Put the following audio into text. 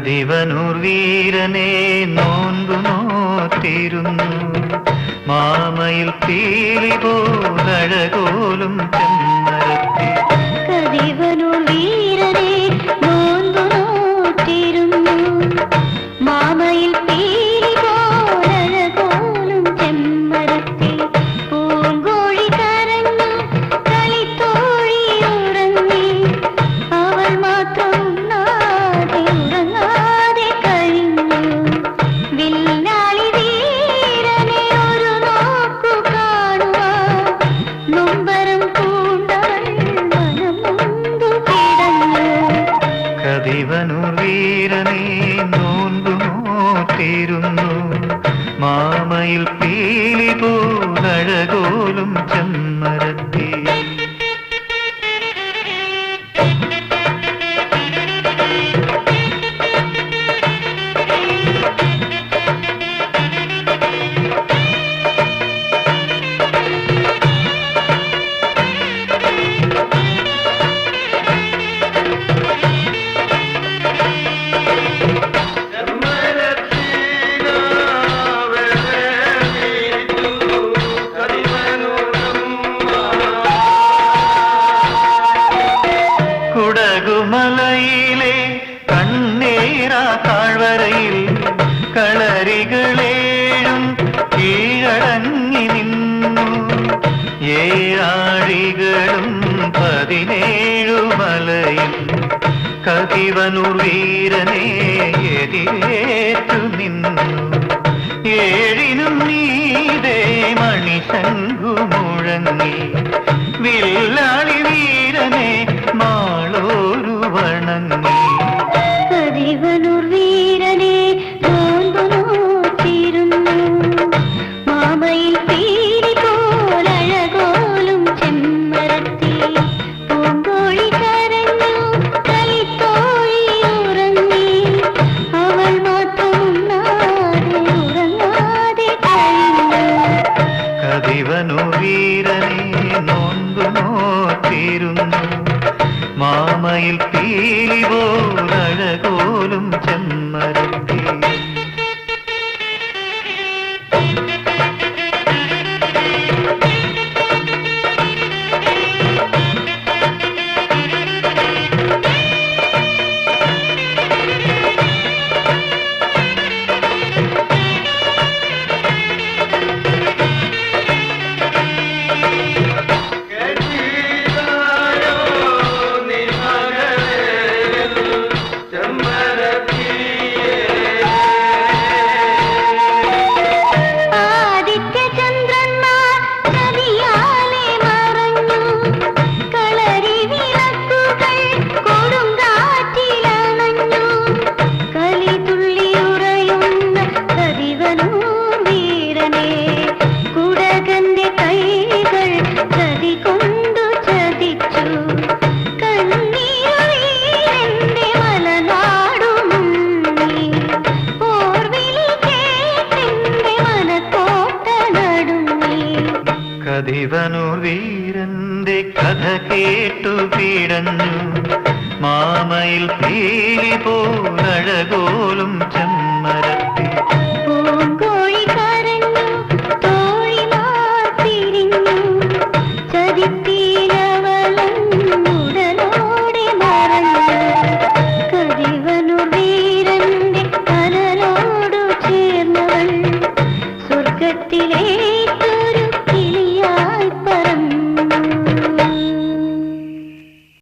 കതിവനൂർ വീരനെ നോൻപു നോറ്റിരുന്നു മാമയിൽ പീലി പോലഴകോലും ചെമ്മരത്തി. കതിവനൂർ വീരനെ നോൻപു നോറ്റിരുന്നു മാമയിൽ പീലി പോലഴകോലും ചെമ്മരത്തി. പൂങ്കോഴി കരഞ്ഞു കളിത്തോഴി ഉറങ്ങി അവൾ മാത്രം ഉറങ്ങാതെ കഴിഞ്ഞു. വില്ലാളി വീരനെ ഒരു നോക്കു കാണുവാൻ നൊമ്പരം പൂണ്ടവൾ മനം നൊന്തു കിടന്നു. കതിവനൂർ വീരനെ നോൻപു നോറ്റിരുന്നു മാമയിൽ പീലി പോലഴകോലും ചെമ്മരത്തി. കുടകുമലയിലെ കണ്ണേറാ താഴ്വരയിൽ കളരികളേഴും കീഴടങ്ങി നിന്നു. ഏഴാഴികളും 17 മലയും കതിവനൂർ വീരനെ എതിരേറ്റു നിന്നു. ഏഴിനും നീതേ മണിശങ്കു മുഴങ്ങി വില്ലാളി വീരനെ മാളോരു വണങ്ങി. കതിവനൂർ വീരനെ നോൻപു നോറ്റിരുന്നു മാമയിൽ പീലി പോലഴകോലും ചെമ്മരത്തി. പൂങ്കോഴി കരഞ്ഞു കളിത്തോഴി ഉറങ്ങി അവൾ മാത്രം ഉറങ്ങാതെ കഴിഞ്ഞു. കതിവനൂർ വീരനെ നോൻപു നോറ്റിരുന്നു മാമയിൽ പീലി പോലഴകോലും ചെമ്മരത്തി. കതിവനൂർ വീരന്റെ കഥ കേട്ടു പിടഞ്ഞു മാമയിൽ പീലി പോലഴകോലും ചെമ്മരത്തി.